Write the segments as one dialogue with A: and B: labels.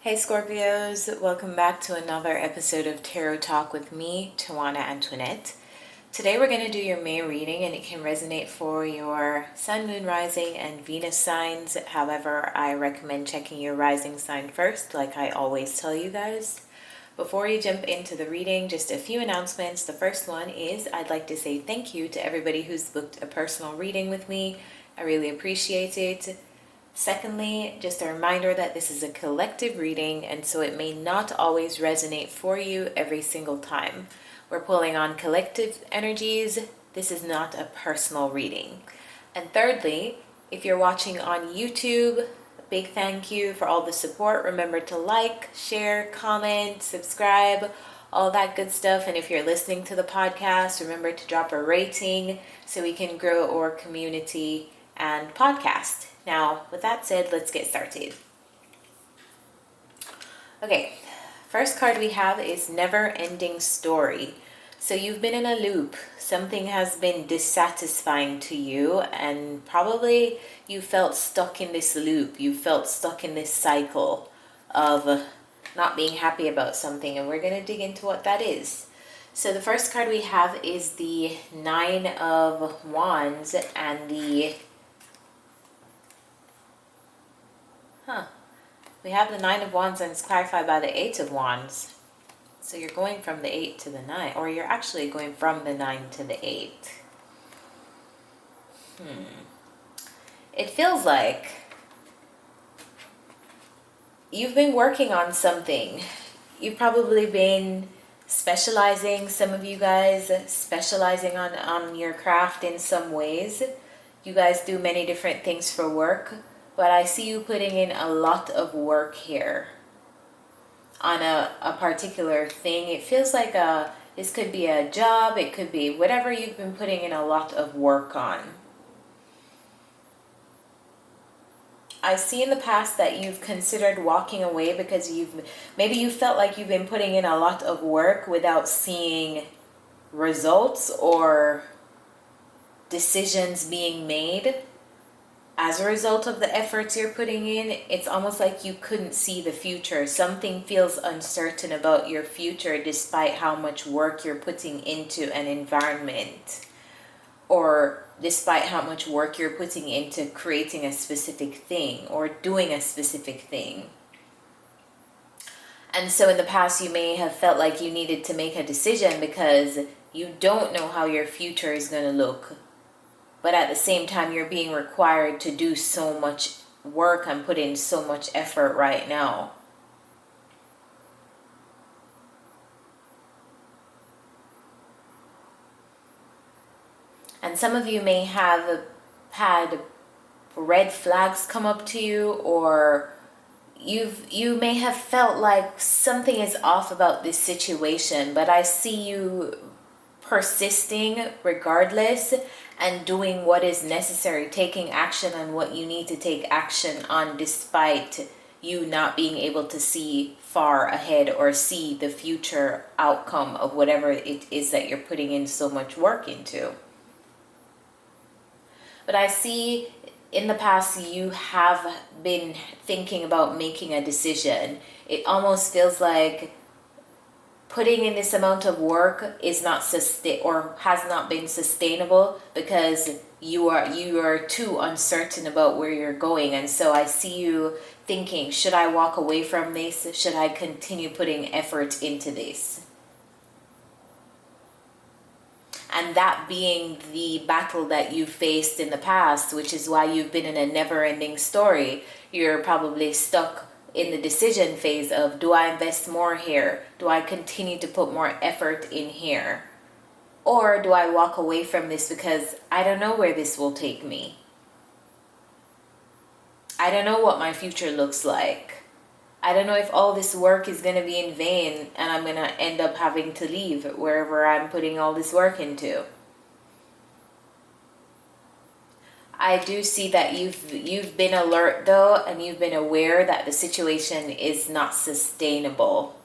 A: Hey Scorpios, welcome back to another episode of Tarot Talk with me, tawanantoinette. Today we're going to do your May reading, and it can resonate for your Sun, Moon, Rising, and Venus signs. However, I recommend checking your rising sign first, like I always tell you guys. Before we jump into the reading, just a few announcements. The first one is I'd like to say thank you to everybody who's booked a personal reading with me. I really appreciate it. Secondly, just a reminder that this is a collective reading, and so it may not always resonate for you every single time. We're pulling on collective energies. This is not a personal reading. And thirdly, if you're watching on YouTube, a big thank you for all the support. Remember to like, share, comment, subscribe, all that good stuff. And if you're listening to the podcast, remember to drop a rating so we can grow our community and podcast. Now, with that said, let's get started. Okay, first card we have is Never Ending Story. So you've been in a loop. Something has been dissatisfying to you, and probably you felt stuck in this loop. You felt stuck in this cycle of not being happy about something, and we're going to dig into what that is. So the first card we have is the Nine of Wands and the we have the Nine of Wands, and it's clarified by the Eight of Wands. So you're going from the 8 to the 9, or you're actually going from the 9 to the 8. It feels like you've been working on something. You've probably been specializing, some of you guys specializing on your craft in some ways. You guys do many different things for work. But I see you putting in a lot of work here on a particular thing. It feels like this could be a job. It could be whatever you've been putting in a lot of work on. I see in the past that you've considered walking away because maybe you felt like you've been putting in a lot of work without seeing results or decisions being made. As a result of the efforts you're putting in, it's almost like you couldn't see the future. Something feels uncertain about your future despite how much work you're putting into an environment, or despite how much work you're putting into creating a specific thing or doing a specific thing. And so in the past, you may have felt like you needed to make a decision because you don't know how your future is going to look. But at the same time, you're being required to do so much work and put in so much effort right now. And some of you may have had red flags come up to you, or you may have felt like something is off about this situation, but I see you persisting regardless and doing what is necessary, taking action on what you need to take action on despite you not being able to see far ahead or see the future outcome of whatever it is that you're putting in so much work into. But I see in the past you have been thinking about making a decision. It almost feels like putting in this amount of work is not has not been sustainable because you are too uncertain about where you're going. And so I see you thinking, should I walk away from this? Should I continue putting effort into this? And that being the battle that you faced in the past, which is why you've been in a never-ending story. You're probably stuck in the decision phase of, do I invest more here? Do I continue to put more effort in here? Or do I walk away from this because I don't know where this will take me? I don't know what my future looks like. I don't know if all this work is going to be in vain and I'm going to end up having to leave wherever I'm putting all this work into. I do see that you've been alert though, and you've been aware that the situation is not sustainable,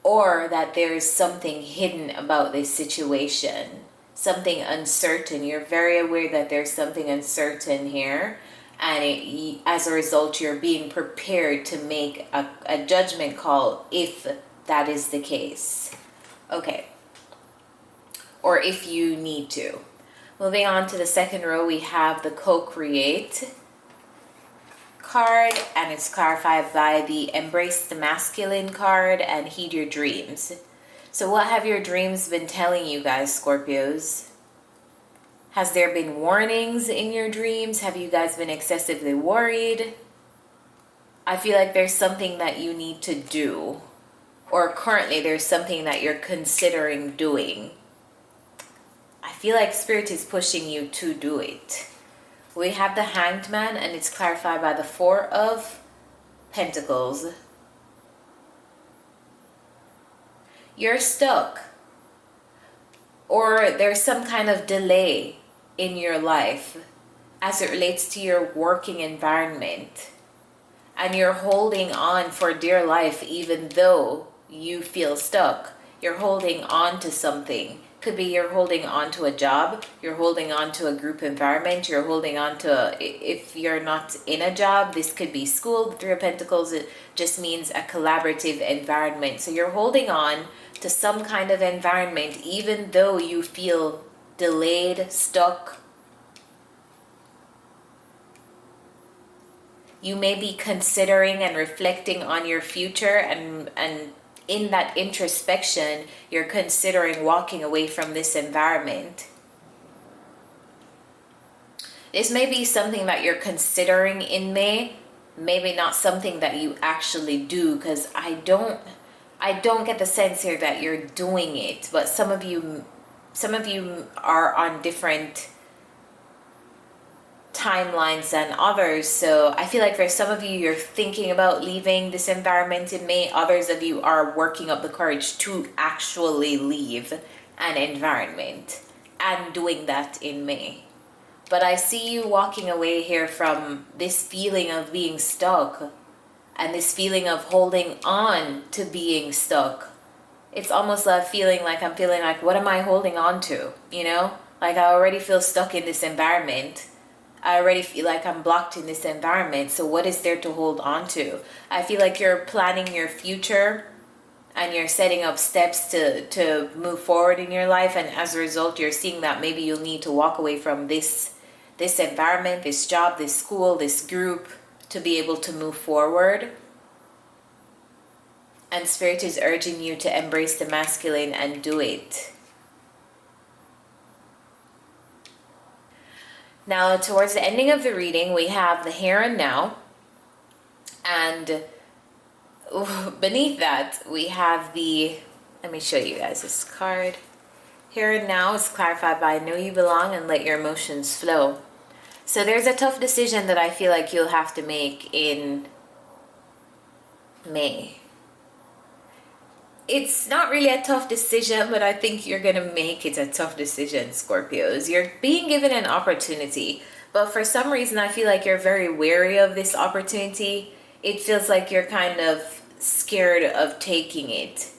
A: or that there is something hidden about this situation, something uncertain. You're very aware that there's something uncertain here, and as a result, you're being prepared to make a judgment call if that is the case. Okay. Or if you need to. Moving on to the second row, we have the co-create card, and it's clarified by the embrace the masculine card and heed your dreams. So what have your dreams been telling you guys, Scorpios? Has there been warnings in your dreams? Have you guys been excessively worried? I feel like there's something that you need to do, or currently there's something that you're considering doing. I feel like Spirit is pushing you to do it. We have the Hanged Man, and it's clarified by the Four of Pentacles. You're stuck, or there's some kind of delay in your life as it relates to your working environment, and you're holding on for dear life even though you feel stuck. You're holding on to something. Could be you're holding on to a job, you're holding on to a group environment, you're holding on to, if you're not in a job, this could be school. The Three of Pentacles, it just means a collaborative environment. So you're holding on to some kind of environment even though you feel delayed, stuck. You may be considering and reflecting on your future, and in that introspection, you're considering walking away from this environment. This may be something that you're considering in May, maybe not something that you actually do, because I don't get the sense here that you're doing it, but some of you are on different timelines than others. So I feel like for some of you, you're thinking about leaving this environment in May. Others of you are working up the courage to actually leave an environment and doing that in May. But I see you walking away here from this feeling of being stuck and this feeling of holding on to being stuck. It's almost like I'm feeling like, what am I holding on to? You know, like I already feel stuck in this environment. I already feel like I'm blocked in this environment. So what is there to hold on to? I feel like you're planning your future and you're setting up steps to move forward in your life. And as a result, you're seeing that maybe you'll need to walk away from this environment, this job, this school, this group to be able to move forward. And Spirit is urging you to embrace the masculine and do it. Now, towards the ending of the reading, we have the here and now. And beneath that, we have let me show you guys this card. Here and now is clarified by know you belong and let your emotions flow. So there's a tough decision that I feel like you'll have to make in May. It's not really a tough decision, but I think you're going to make it a tough decision, Scorpios. You're being given an opportunity, but for some reason I feel like you're very wary of this opportunity. It feels like you're kind of scared of taking it.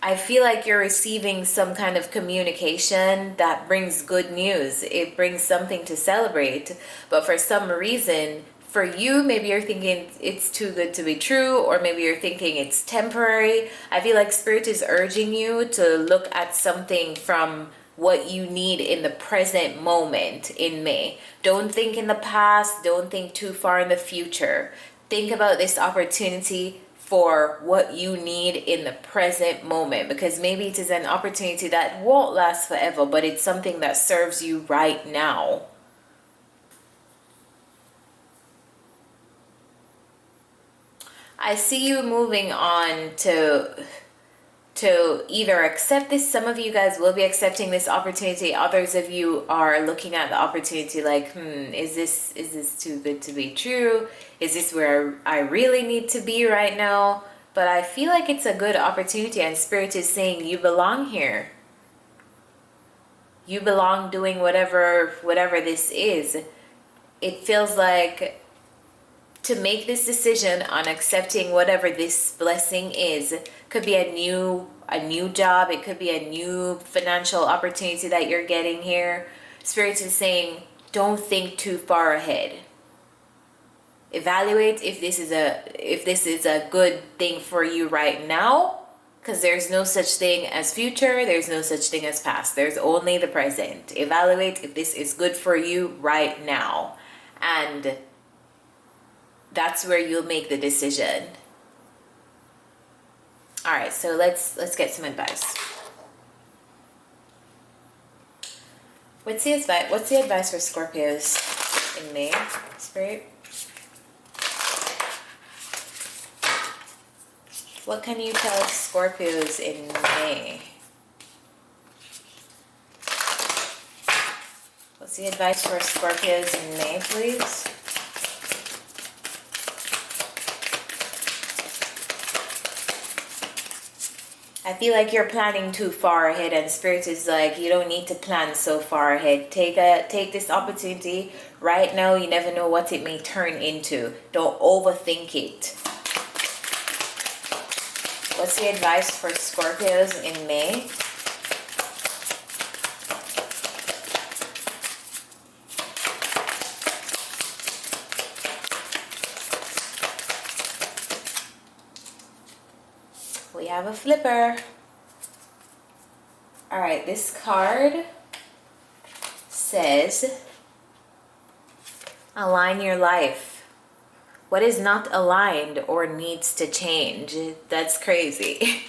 A: I feel like you're receiving some kind of communication that brings good news. It brings something to celebrate, but for some reason, for you, maybe you're thinking it's too good to be true, or maybe you're thinking it's temporary. I feel like Spirit is urging you to look at something from what you need in the present moment in May. Don't think in the past. Don't think too far in the future. Think about this opportunity for what you need in the present moment, because maybe it is an opportunity that won't last forever, but it's something that serves you right now. I see you moving on to either accept this. Some of you guys will be accepting this opportunity. Others of you are looking at the opportunity like, is this too good to be true? Is this where I really need to be right now? But I feel like it's a good opportunity, and Spirit is saying you belong here. You belong doing whatever this is. It feels like to make this decision on accepting whatever this blessing is, could be a new job, it could be a new financial opportunity that you're getting here. Spirit is saying don't think too far ahead. Evaluate if this is a good thing for you right now, because there's no such thing as future, there's no such thing as past, there's only the present. Evaluate if this is good for you right now, and that's where you'll make the decision. All right, so let's get some advice. What's the advice for Scorpios in May, Spirit? What can you tell Scorpios in May? What's the advice for Scorpios in May, please? I feel like you're planning too far ahead, and Spirit is like, you don't need to plan so far ahead. Take this opportunity right now. You never know what it may turn into. Don't overthink it. What's the advice for Scorpios in May? We have a flipper. All right, this card says, align your life. What is not aligned or needs to change? That's crazy.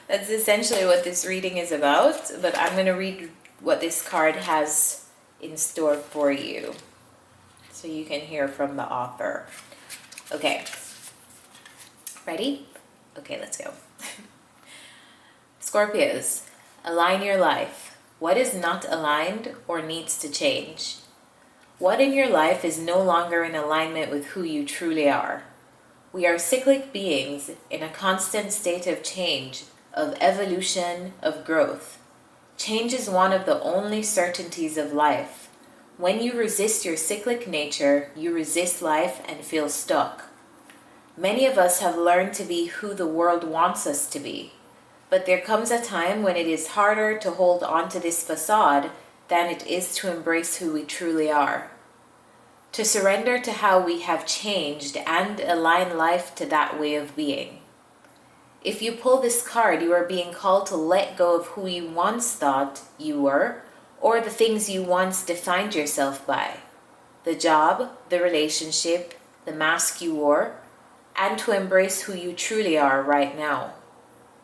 A: That's essentially what this reading is about, but I'm going to read what this card has in store for you so you can hear from the author. Okay. Ready? Okay, let's go. Scorpios, align your life. What is not aligned or needs to change? What in your life is no longer in alignment with who you truly are? We are cyclic beings in a constant state of change, of evolution, of growth. Change is one of the only certainties of life. When you resist your cyclic nature, you resist life and feel stuck. Many of us have learned to be who the world wants us to be, but there comes a time when it is harder to hold on to this facade than it is to embrace who we truly are. To surrender to how we have changed and align life to that way of being. If you pull this card, you are being called to let go of who you once thought you were, or the things you once defined yourself by. The job, the relationship, the mask you wore, and to embrace who you truly are right now.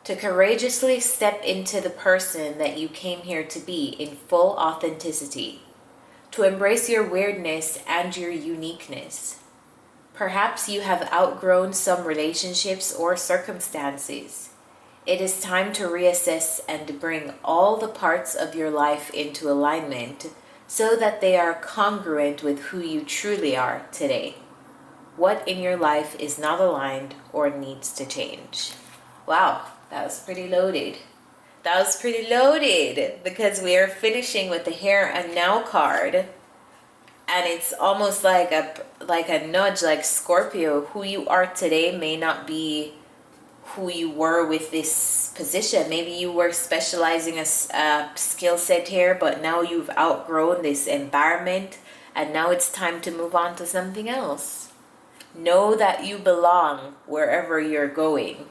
A: To courageously step into the person that you came here to be in full authenticity. To embrace your weirdness and your uniqueness. Perhaps you have outgrown some relationships or circumstances. It is time to reassess and bring all the parts of your life into alignment so that they are congruent with who you truly are today. What in your life is not aligned or needs to change? Wow, that was pretty loaded. That was pretty loaded because we are finishing with the here and now card. And it's almost like a nudge, like Scorpio, who you are today may not be who you were with this position. Maybe you were specializing a skill set here, but now you've outgrown this environment and now it's time to move on to something else. Know that you belong wherever you're going.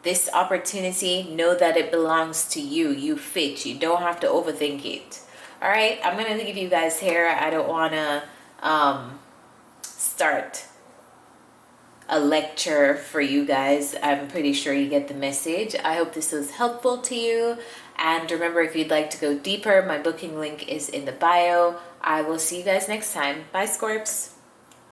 A: This opportunity, know that it belongs to you. You fit. You don't have to overthink it. All right, I'm going to give you guys here. I don't want to start a lecture for you guys. I'm pretty sure you get the message. I hope this was helpful to you. And remember, if you'd like to go deeper, my booking link is in the bio. I will see you guys next time. Bye, Scorps.